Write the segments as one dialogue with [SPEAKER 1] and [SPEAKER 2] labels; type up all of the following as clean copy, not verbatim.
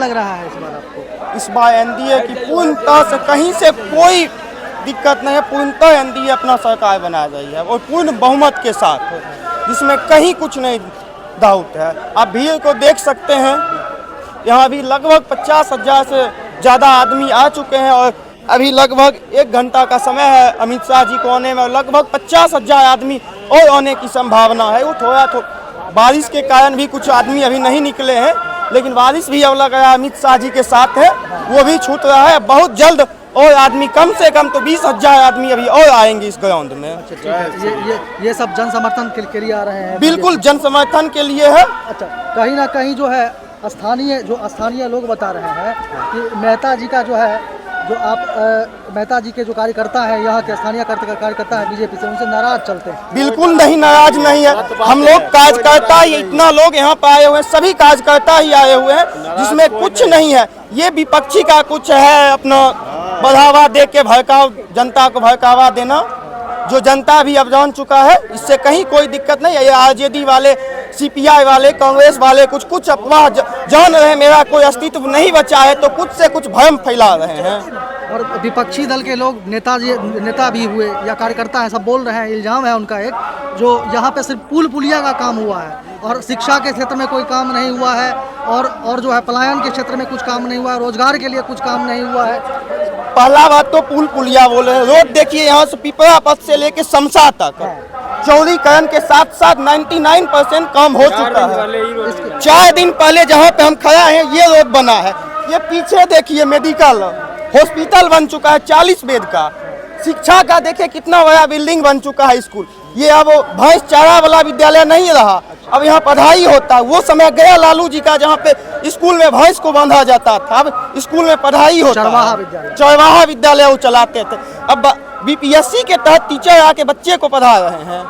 [SPEAKER 1] लग रहा है इस बार आपको?
[SPEAKER 2] इस बार एनडीए की पूर्णतः से कहीं से कोई दिक्कत नहीं है। पूर्णतः एनडीए अपना सरकार बना रही है और पूर्ण बहुमत के साथ, जिसमें कहीं कुछ नहीं डाउट है। आप भीड़ को देख सकते हैं, यहाँ भी लगभग 50,000 से ज़्यादा आदमी आ चुके हैं और अभी लगभग 1 घंटा का समय है अमित शाह जी को आने में, और लगभग 50,000 आदमी और आने की संभावना है। वो थोड़ा बारिश के कारण भी कुछ आदमी अभी नहीं निकले हैं, लेकिन बारिश भी अब लग रहा है अमित शाह जी के साथ है, वो भी छूट रहा है। बहुत जल्द और आदमी, कम से कम तो 20,000 आदमी अभी और आएंगे इस ग्राउंड में।
[SPEAKER 1] ये सब जन समर्थन के लिए आ रहे हैं?
[SPEAKER 2] बिल्कुल जन समर्थन के लिए है।
[SPEAKER 1] अच्छा, कहीं ना कहीं जो है स्थानीय लोग बता रहे हैं कि मेहता जी का जो है, जो आप मेहता जी के जो कार्यकर्ता हैं, यहाँ के स्थानीय कार्यकर्ता हैं बीजेपी से, उनसे नाराज चलते हैं।
[SPEAKER 2] बिल्कुल नहीं, नाराज नहीं है। हम लोग कार्यकर्ता ही, इतना लोग यहाँ पे आए हुए हैं, सभी कार्यकर्ता ही आए हुए हैं, जिसमें कुछ नहीं है। ये विपक्षी का कुछ है अपना बढ़ावा दे के भड़काव, जनता को भड़कावा देना, जो जनता भी अब जान चुका है। इससे कहीं कोई दिक्कत नहीं है। ये आरजेडी वाले, सीपीआई वाले, कांग्रेस वाले कुछ अफवाह जान रहे हैं, मेरा कोई अस्तित्व नहीं बचा है, तो कुछ से कुछ भ्रम फैला रहे हैं।
[SPEAKER 1] और विपक्षी दल के लोग नेता भी हुए या कार्यकर्ता हैं, सब बोल रहे हैं, इल्जाम है उनका एक, जो यहाँ पे सिर्फ पुलिया का काम हुआ है और शिक्षा के क्षेत्र में कोई काम नहीं हुआ है, और जो है पलायन के क्षेत्र में कुछ काम नहीं हुआ है, रोजगार के लिए कुछ काम नहीं हुआ है।
[SPEAKER 2] पहला बात तो पुलिया बोल रहे हैं। रोड देखिए, यहाँ से पिपरा पथ से लेके शमशा तक चौड़ीकरण के साथ साथ 99% काम हो चुका है। 4 दिन पहले जहाँ पे हम खड़ा हैं, ये रोड बना है। ये पीछे देखिए मेडिकल हॉस्पिटल बन चुका है 40 बेड का। शिक्षा का देखिए कितना बड़ा बिल्डिंग बन चुका है स्कूल। ये अब भैंस चारा वाला विद्यालय नहीं रहा, अब यहाँ पढ़ाई होता है। वो समय गया लालू जी का, जहाँ पे स्कूल में भैंस को बांधा जाता था, अब स्कूल में पढ़ाई होता है। चरवाहा विद्यालय वो चलाते थे। अब बीपीएससी के तहत टीचर आके बच्चे को पढ़ा रहे हैं।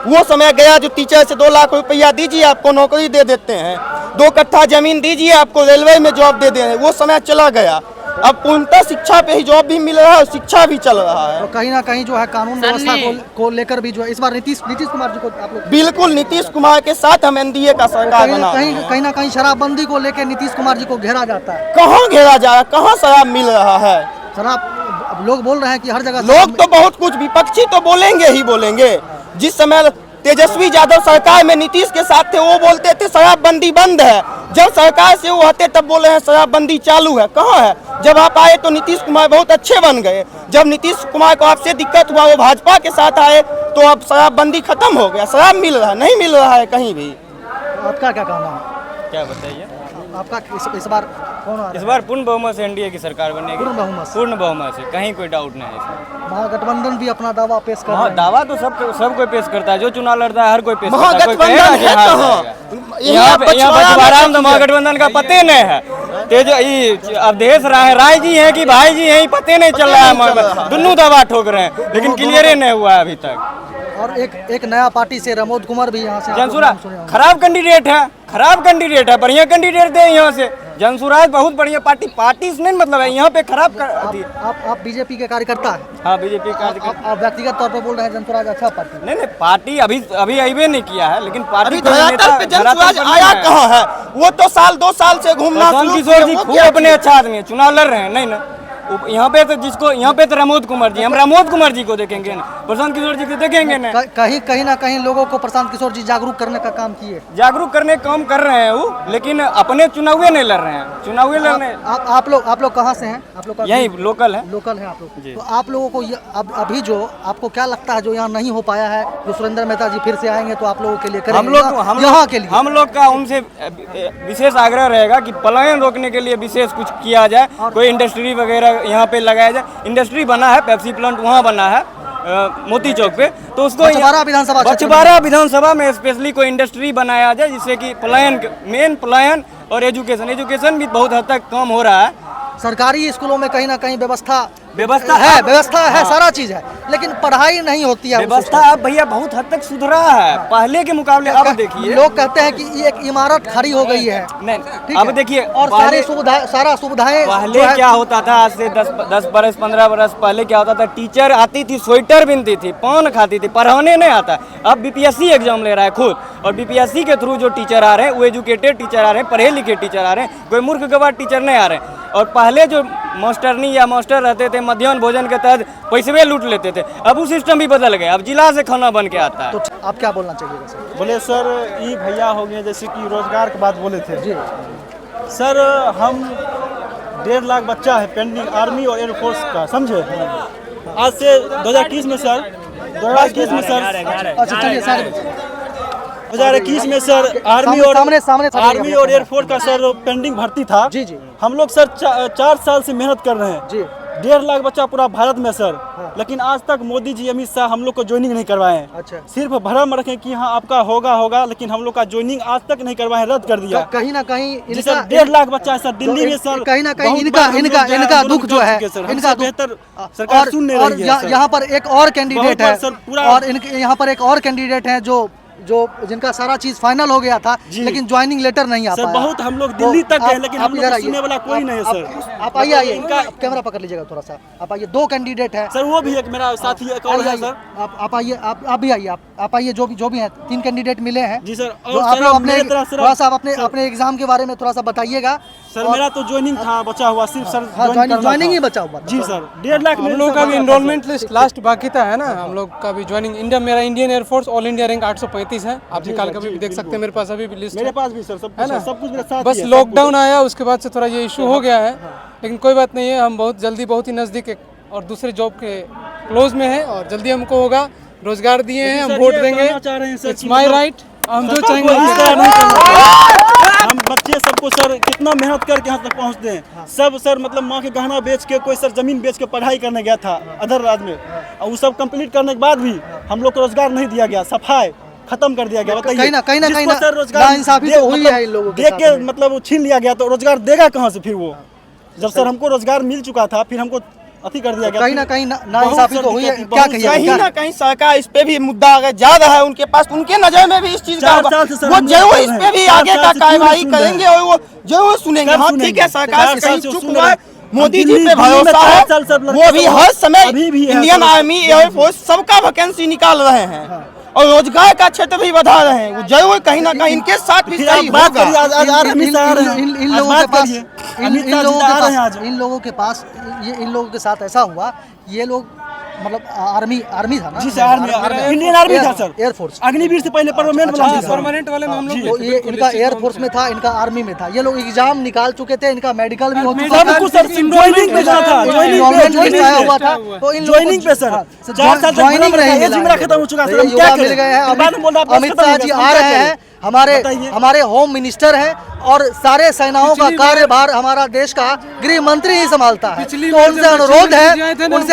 [SPEAKER 2] वो समय गया जो टीचर से 2 लाख रुपया दीजिए आपको नौकरी दे देते हैं, 2 कट्ठा जमीन दीजिए आपको रेलवे में जॉब दे दें, वो समय चला गया। अब पूर्णतः शिक्षा पे ही जॉब भी मिल रहा है और शिक्षा भी चल रहा है।
[SPEAKER 1] तो कहीं ना कहीं जो है कानून व्यवस्था को लेकर भी जो है इस बार नीतीश कुमार जी को आप लोग?
[SPEAKER 2] बिल्कुल, नीतीश कुमार के साथ हम एनडीए का सरकार बना।
[SPEAKER 1] कहीं ना कहीं शराबबंदी को लेकर नीतीश कुमार जी को घेरा जाता है।
[SPEAKER 2] कहाँ घेरा जा रहा है? कहाँ शराब मिल रहा है?
[SPEAKER 1] शराब लोग बोल रहे हैं कि हर जगह
[SPEAKER 2] लोग तो बहुत कुछ, विपक्षी तो बोलेंगे ही बोलेंगे। जिस समय तेजस्वी यादव सरकार में नीतीश के साथ थे, वो बोलते थे शराबबंदी बंद है। जब सरकार से वो हटे तब बोले हैं शराबबंदी चालू है। कहाँ है? जब आप आए तो नीतीश कुमार बहुत अच्छे बन गए। जब नीतीश कुमार को आपसे दिक्कत हुआ, वो भाजपा के साथ आए, तो अब शराबबंदी खत्म हो गया। शराब मिल रहा है? नहीं मिल रहा है कहीं भी।
[SPEAKER 1] आपका क्या कहना है?
[SPEAKER 3] क्या बताइए?
[SPEAKER 1] आपका इस बार कौन आ रहा है?
[SPEAKER 3] इस बार पूर्ण बहुमत से एनडीए की सरकार बनेगी। पूर्ण बहुमत से, कहीं कोई डाउट नहीं है।
[SPEAKER 1] महागठबंधन भी अपना दावा पेश कर रहा है।
[SPEAKER 3] दावा तो सब कोई पेश करता है, जो चुनाव लड़ता है हर कोई पेश करता है।
[SPEAKER 2] महागठबंधन है कहाँ?
[SPEAKER 3] यहाँ बछवाड़ा में तो महागठबंधन का पते नहीं है। अवधेश राय जी हैं कि भाई जी हैं, पते नहीं चल रहा है। दोनों दावा ठोक रहे हैं, लेकिन क्लियर नहीं हुआ है अभी तक।
[SPEAKER 1] और एक नया पार्टी से रमोद कुमार भी यहाँ से
[SPEAKER 3] जनसुराज खराब कैंडिडेट है, बढ़िया कैंडिडेट दे यहाँ से। जनसुराज बहुत बढ़िया पार्टी से नहीं मतलब है, यहाँ पे खराब
[SPEAKER 1] आप बीजेपी के कार्यकर्ता हैं?
[SPEAKER 3] हाँ, बीजेपी कार्यकर्ता।
[SPEAKER 1] आप व्यक्तिगत तौर पे बोल रहे हैं जनसुराज अच्छा पार्टी?
[SPEAKER 3] नहीं, पार्टी अभी आईबे नहीं किया है, लेकिन पार्टी
[SPEAKER 2] जनसुराज आया कहाँ है? वो तो 2 साल से घूमना शुरू
[SPEAKER 3] किशोर जी खूब अपने अच्छा आदमी है, चुनाव लड़ रहे हैं। नहीं ना, यहाँ पे तो रमोद कुमार जी, हम रमोद कुमार जी को देखेंगे ना, प्रशांत किशोर जी को देखेंगे ना।
[SPEAKER 1] कहीं ना कहीं लोगों को प्रशांत किशोर जी जागरूक करने का काम किए,
[SPEAKER 3] जागरूक करने का काम कर रहे हैं वो, लेकिन अपने चुनावी नहीं लड़ रहे हैं। चुनावी लड़ने
[SPEAKER 1] आप लोग कहाँ से हैं? आप लोग
[SPEAKER 3] यही लोकल है
[SPEAKER 1] आप लोग। तो आप लोगों को अभी जो आपको क्या लगता है जो यहाँ नहीं हो पाया है, जो सुरेंद्र मेहता जी फिर से आएंगे तो आप लोगों के लिए करेंगे?
[SPEAKER 3] हम लोग का उनसे विशेष आग्रह रहेगा कि पलायन रोकने के लिए विशेष कुछ किया जाए, कोई इंडस्ट्री वगैरह यहाँ पे लगाया जाए। इंडस्ट्री बना है, पेप्सी प्लांट वहाँ बना है मोती चौक पे, तो उसको बछवाड़ा विधानसभा में स्पेशली कोई इंडस्ट्री बनाया जाए, जिससे कि मेन पलायन और एजुकेशन भी बहुत हद तक कम हो रहा है।
[SPEAKER 1] सरकारी स्कूलों में कहीं ना कहीं व्यवस्था है, सारा चीज है, लेकिन पढ़ाई नहीं होती है।
[SPEAKER 3] व्यवस्था अब भैया बहुत हद तक सुधरा है पहले के मुकाबले। अब देखिए
[SPEAKER 1] लोग कहते हैं कि ये एक इमारत खड़ी हो गई है।
[SPEAKER 3] नहीं अब देखिए,
[SPEAKER 1] और सारा सुविधाएं
[SPEAKER 3] पहले क्या होता था, आज से 10 बरस 15 बरस पहले क्या होता था, टीचर आती थी, स्वेटर बिनती थी, पान खाती थी, पढ़ाने नहीं आता। अब बीपीएससी एग्जाम ले रहा है खुद, और बीपीएससी के थ्रू जो टीचर आ रहे हैं वो एजुकेटेड टीचर आ रहे हैं, पढ़े लिखे टीचर आ रहे हैं, कोई मूर्ख गवार टीचर नहीं आ रहे हैं। और पहले जो मास्टरनी या मास्टर रहते थे, मध्याह्न भोजन के तहत पैसे लूट लेते थे। अब वो सिस्टम भी बदल गया, अब जिला से खाना बन के आता है।
[SPEAKER 1] तो आप क्या बोलना चाहिए सर?
[SPEAKER 4] बोले सर ये भैया हो गए जैसे कि रोजगार की बात बोले थे
[SPEAKER 1] जी
[SPEAKER 4] सर, हम 1.5 लाख बच्चा है पेंडिंग आर्मी और एयरफोर्स का, समझे। आज से 2021 में सर 2021 में सर
[SPEAKER 1] अच्छा चलिए सर
[SPEAKER 4] 2021 में सर आर्मी और एयरफोर्स का सर पेंडिंग भर्ती था।
[SPEAKER 1] जी जी
[SPEAKER 4] हम लोग सर 4 साल से मेहनत कर रहे हैं
[SPEAKER 1] जी
[SPEAKER 4] 1.5 लाख बच्चा पूरा भारत में सर। लेकिन आज तक मोदी जी अमित शाह हम लोग को ज्वाइनिंग नहीं करवाए हैं।
[SPEAKER 1] अच्छा
[SPEAKER 4] सिर्फ भरम रखें कि हाँ आपका होगा, लेकिन हम लोग का ज्वाइनिंग आज तक नहीं करवाए, रद्द कर दिया।
[SPEAKER 1] कहीं ना कहीं
[SPEAKER 4] जी सर 1.5 लाख बच्चा है सर दिल्ली में सर।
[SPEAKER 1] कहीं ना कहीं
[SPEAKER 4] बहुत बार हम लोग
[SPEAKER 1] इनका
[SPEAKER 4] आंदोलन
[SPEAKER 1] दुख जो है,
[SPEAKER 4] कर चुके सर,
[SPEAKER 1] इनका
[SPEAKER 4] हमसे बेहतर सरकार सुन नहीं रही है सर।
[SPEAKER 1] यहाँ पर एक और कैंडिडेट है
[SPEAKER 4] सर पूरा
[SPEAKER 1] और इनके यहाँ पर एक और कैंडिडेट है जो जिनका सारा चीज फाइनल हो गया था, लेकिन ज्वाइनिंग लेटर नहीं आ
[SPEAKER 4] सर।
[SPEAKER 1] पाया।
[SPEAKER 4] बहुत हम लोग दिल्ली तक गए, लेकिन हम लोग
[SPEAKER 1] इधर
[SPEAKER 4] को
[SPEAKER 1] आइए।
[SPEAKER 4] सुनने वाला कोई नहीं है सर।
[SPEAKER 1] आप आइए इनका कैमरा पकड़ लीजिएगा थोड़ा सा। आप आइए, 2 कैंडिडेट है
[SPEAKER 4] सर, वो भी एक मेरा साथी एक और है सर।
[SPEAKER 1] आप आइए, आप भी आइए, आप आइए, जो भी हैं 3 कैंडिडेट मिले हैं
[SPEAKER 4] जी सर।
[SPEAKER 1] जो
[SPEAKER 4] और
[SPEAKER 1] आप
[SPEAKER 4] सर
[SPEAKER 1] लोग
[SPEAKER 4] मेरे तरह से
[SPEAKER 1] थोड़ा सा अपने एग्जाम के बारे में थोड़ा सा बताइएगा
[SPEAKER 4] सर। मेरा तो ज्वाइनिंग था बचा हुआ, सिर्फ सर
[SPEAKER 1] ज्वाइनिंग ही बचा हुआ था।
[SPEAKER 4] जी सर 1.5 लाख
[SPEAKER 5] हम लोग का भी इनरोलमेंट लिस्ट लास्ट बाकी था है ना। हम लोग का भी ज्वाइनिंग मेरा Indian air force all India rank 835 है। आप निकाल कर भी देख सकते हैं, मेरे पास अभी भी लिस्ट
[SPEAKER 4] मेरे पास भी सर सब
[SPEAKER 5] है ना।
[SPEAKER 4] सब कुछ मेरे साथ
[SPEAKER 5] बस लॉकडाउन आया उसके बाद से थोड़ा ये इशू हो गया है, लेकिन कोई बात नहीं है। हम बहुत जल्दी, बहुत ही नज़दीक और दूसरे जॉब के क्लोज में है और जल्दी हमको होगा। रोजगार दिए हैं, हम वोट देंगे, इट्स माय राइट। हम जो चाहेंगे
[SPEAKER 4] हम बच्चे सबको सर कितना मेहनत करके यहाँ तक पहुँचते हैं। सब सर मतलब माँ के गहना बेच के, कोई सर जमीन बेच के पढ़ाई करने गया था अदर राज्य में, और वो सब कंप्लीट करने के बाद भी हम लोग को रोजगार नहीं दिया गया, सफाई खत्म कर दिया गया। बताइए
[SPEAKER 1] कहीं ना कहीं
[SPEAKER 4] सर रोजगार
[SPEAKER 1] नाइंसाफी तो हुई है इन लोगों के
[SPEAKER 4] देख
[SPEAKER 1] साथ
[SPEAKER 4] के,
[SPEAKER 1] में।
[SPEAKER 4] मतलब वो छीन लिया गया तो रोजगार देगा कहाँ से फिर वो? जब सर हमको रोजगार मिल चुका था फिर हमको अति कर दिया गया।
[SPEAKER 1] कहीं ना कहीं नाइंसाफी तो हुई है। क्या
[SPEAKER 4] बहुत
[SPEAKER 1] कहिए?
[SPEAKER 2] कहीं ना कहीं सरकार इस पे भी मुद्दा अगर ज्यादा है उनके पास, उनके नजर में भी इस चीज का
[SPEAKER 4] 4
[SPEAKER 2] होगा।
[SPEAKER 4] साल से सर
[SPEAKER 2] वो
[SPEAKER 4] हम
[SPEAKER 2] जो
[SPEAKER 4] लोग
[SPEAKER 2] इस पे भी
[SPEAKER 4] सुन रहे
[SPEAKER 2] आगे
[SPEAKER 4] हैं।
[SPEAKER 2] का
[SPEAKER 4] 4 साल से
[SPEAKER 2] कार्यवाही
[SPEAKER 4] सुन रहे हैं।
[SPEAKER 2] करेंगे और वो जो सुनेंगे।
[SPEAKER 4] सब
[SPEAKER 2] हाँ
[SPEAKER 4] सुनेंगे।
[SPEAKER 2] ठीक है, सरकार
[SPEAKER 4] 4
[SPEAKER 2] से
[SPEAKER 4] साल
[SPEAKER 2] कहीं
[SPEAKER 4] से
[SPEAKER 2] चुप
[SPEAKER 4] सुन
[SPEAKER 2] हुआ
[SPEAKER 4] रहे
[SPEAKER 2] है,
[SPEAKER 4] हैं।
[SPEAKER 2] मोदी जी
[SPEAKER 4] दिल्ली
[SPEAKER 2] पे
[SPEAKER 4] में
[SPEAKER 2] भरोसा
[SPEAKER 4] 4
[SPEAKER 2] है,
[SPEAKER 4] साल सब लड़के
[SPEAKER 2] वो भी हर समय
[SPEAKER 4] अभी भी है
[SPEAKER 2] इंडियन
[SPEAKER 4] सर।
[SPEAKER 2] आर्मी एयरफोर्स सबका वैकेंसी निकाल रहे हैं और रोजगार का क्षेत्र भी बढ़ा रहे हैं। वो जरूर कहीं ना कहीं इनके साथ भी
[SPEAKER 4] फिर आप
[SPEAKER 2] सही
[SPEAKER 4] बात
[SPEAKER 2] होगा।
[SPEAKER 4] करिए, आज अमित शाह आ रहे हैं,
[SPEAKER 1] इन
[SPEAKER 4] आज
[SPEAKER 1] लोगों
[SPEAKER 4] बात
[SPEAKER 1] के पास
[SPEAKER 4] करिए। अमित शाह जी आ रहे हैं आज।
[SPEAKER 1] इन लोगों के पास इन लोगों के साथ ऐसा हुआ, ये लोग मतलब आर्मी था ना।
[SPEAKER 4] जी सर आर्मी, इंडियन आर्मी था सर।
[SPEAKER 1] एयरफोर्स
[SPEAKER 4] अग्निवीर से पहले परमानेंट वाला था सर।
[SPEAKER 5] परमानेंट वाले में हम लोग
[SPEAKER 1] तो ये इनका एयरफोर्स में था, इनका आर्मी में था। ये लोग एग्जाम निकाल चुके थे, इनका मेडिकल भी हो चुका
[SPEAKER 4] सब कुछ सर ज्वाइनिंग पे जाना था,
[SPEAKER 1] Enrollment list आया हुआ था। तो इन लोगों
[SPEAKER 4] ज्वाइनिंग पे सर
[SPEAKER 1] हाँ,
[SPEAKER 4] 4 साल तक
[SPEAKER 1] ज्वाइनिंग नहीं
[SPEAKER 4] एज मेरा खत्म हो चुका सर। हम
[SPEAKER 1] युवा
[SPEAKER 4] क्या
[SPEAKER 1] मिल
[SPEAKER 4] करें?
[SPEAKER 1] गए हैं।
[SPEAKER 4] बाद में बोल रहा है,
[SPEAKER 1] अमित शाह जी आ रहे हैं,
[SPEAKER 4] बताइए।
[SPEAKER 1] हमारे होम मिनिस्टर हैं और सारे सेनाओं का कार्यभार हमारा देश का गृह मंत्री ही संभालता है। तो उनसे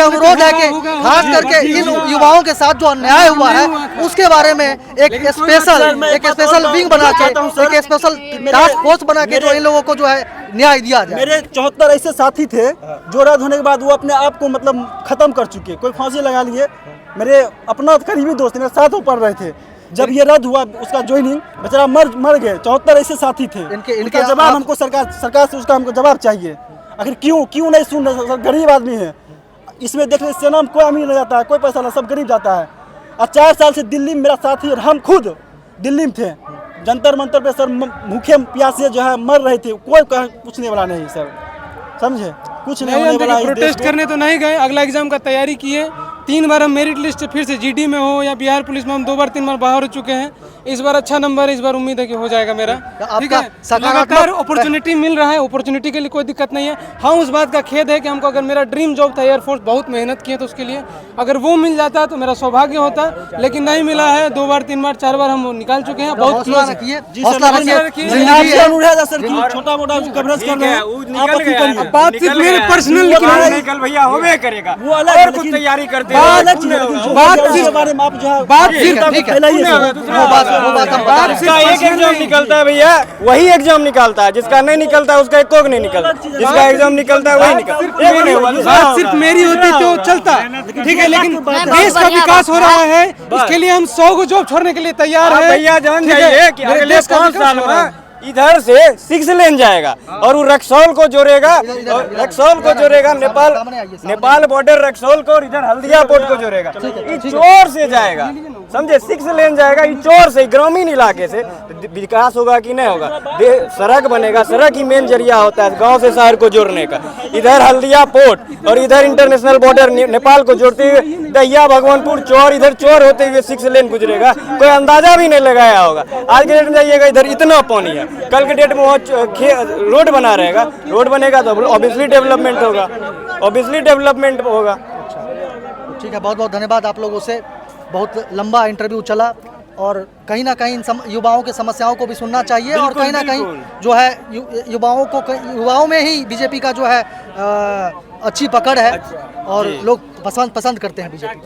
[SPEAKER 1] अनुरोध है कि खास करके इन युवाओं के साथ जो अन्याय हुआ है उसके बारे में एक स्पेशल विंग बना के, एक स्पेशल टास्क फोर्स बना के जो इन लोगों को जो है न्याय दिया जाए।
[SPEAKER 4] मेरे 74 ऐसे साथी थे जो रद्द होने के बाद वो अपने आप को मतलब खत्म कर चुके, कोई फांसी लगा लिए। मेरे अपना करीबी दोस्त मेरे साथ वो पढ़ रहे थे, जब ये रद्द हुआ उसका ज्वाइनिंग, बेचारा मर गए। 74 ऐसे साथी थे। इनका जवाब हमको सरकार से उसका हमको जवाब चाहिए। आखिर क्यों नहीं सुन रहे? सब गरीब आदमी है, इसमें देख रहे सेना में कोई अमीर नहीं जाता है, कोई पैसा नहीं, सब गरीब जाता है। और 4 साल से दिल्ली में मेरा साथी और हम खुद दिल्ली में थे, जंतर मंतर पे सर भूखे प्यासे जो है मर रहे थे। कोई पूछने वाला नहीं सर, समझे? कुछ नहीं होने वाला।
[SPEAKER 5] प्रोटेस्ट करने तो नहीं गए, अगला एग्जाम का तैयारी किए। 3 बार हम मेरिट लिस्ट फिर से जीडी में हो या बिहार पुलिस में हम 2 बार 3 बार बाहर हो चुके हैं। इस बार अच्छा नंबर, इस बार उम्मीद है कि हो जाएगा मेरा। ठीक है, लगातार अपॉर्चुनिटी मिल रहा है, अपॉर्चुनिटी के लिए कोई दिक्कत नहीं है। हाँ, उस बात का खेद है कि हमको अगर मेरा ड्रीम जॉब था एयरफोर्स, बहुत मेहनत किए तो उसके लिए, अगर वो मिल जाता तो मेरा सौभाग्य होता, लेकिन नहीं मिला है। 2 बार 3 बार 4 बार हम निकाल चुके हैं। बहुत क्लोज है।
[SPEAKER 4] छोटा मोटा कवरेज कर रहे हैं,
[SPEAKER 3] निकल गया।
[SPEAKER 5] बात सिर्फ मेरे पर्सनल
[SPEAKER 3] निकल भैया होवे करेगा,
[SPEAKER 4] वो अलग
[SPEAKER 3] और
[SPEAKER 4] है,
[SPEAKER 3] कुछ
[SPEAKER 4] लेकिन
[SPEAKER 3] तैयारी करते
[SPEAKER 4] अलग चीज़ है, लेकिन जो
[SPEAKER 5] बात
[SPEAKER 4] है, उसके
[SPEAKER 5] सिर्फ-
[SPEAKER 4] बारे में आप जो है
[SPEAKER 5] बात
[SPEAKER 1] ठीक
[SPEAKER 5] सिर्फ
[SPEAKER 1] है, ठीक है।
[SPEAKER 4] फैलाइए
[SPEAKER 1] वो बात हम बता रहे
[SPEAKER 3] जिसका एक एग्जाम निकलता है भैया वही एग्जाम निकलता है, जिसका नहीं निकलता है उसका एक कोक नहीं निकलता, जिसका एग्जाम निकलता है वही निकलता है। एक नहीं हुआ, दूसरा
[SPEAKER 5] बात
[SPEAKER 3] होगा।
[SPEAKER 5] सिर्फ मेरी होती तो चलता, ठीक है, लेकिन देश का विकास हो रहा है, इसके लिए हम 100 को जॉब छोड़ने के लिए तैयार
[SPEAKER 3] आप
[SPEAKER 5] है।
[SPEAKER 3] भैया जान
[SPEAKER 5] ठीक है?
[SPEAKER 3] जाइए कि
[SPEAKER 5] मेरे
[SPEAKER 3] अगले
[SPEAKER 5] देश का
[SPEAKER 3] 5
[SPEAKER 5] विकास
[SPEAKER 3] साल
[SPEAKER 5] हो रहा है।
[SPEAKER 3] में इधर से 6 लेन जाएगा और वो रक्सौल को जोड़ेगा, और रक्सौल को जोड़ेगा नेपाल बॉर्डर रक्सौल को, और इधर हल्दिया पोर्ट को जोड़ेगा। ये चोर से जाएगा, समझे, 6 लेन जाएगा, ये चोर से, ग्रामीण इलाके से विकास होगा कि नहीं होगा। सड़क बनेगा, सड़क ही मेन जरिया होता है गांव से शहर को जोड़ने का। इधर हल्दिया पोर्ट और इधर इंटरनेशनल बॉर्डर नेपाल को जोड़ते हुए दहिया भगवानपुर चौर, इधर चौर होते हुए 6 लेन गुजरेगा, कोई अंदाजा भी नहीं लगाया होगा। आज के डेट में जाइएगा इधर इतना पानी है, कल के डेट में वहाँ रोड बना रहेगा, रोड बनेगा तो ऑब्वियसली डेवलपमेंट होगा, ऑब्वियसली डेवलपमेंट होगा।
[SPEAKER 1] ठीक है, बहुत बहुत धन्यवाद आप लोगों से। बहुत लंबा इंटरव्यू चला और कहीं ना कहीं युवाओं की समस्याओं को भी सुनना चाहिए, और कहीं ना कहीं जो है युवाओं में ही बीजेपी का जो है अच्छी पकड़ है और लोग पसंद करते हैं बीजेपी।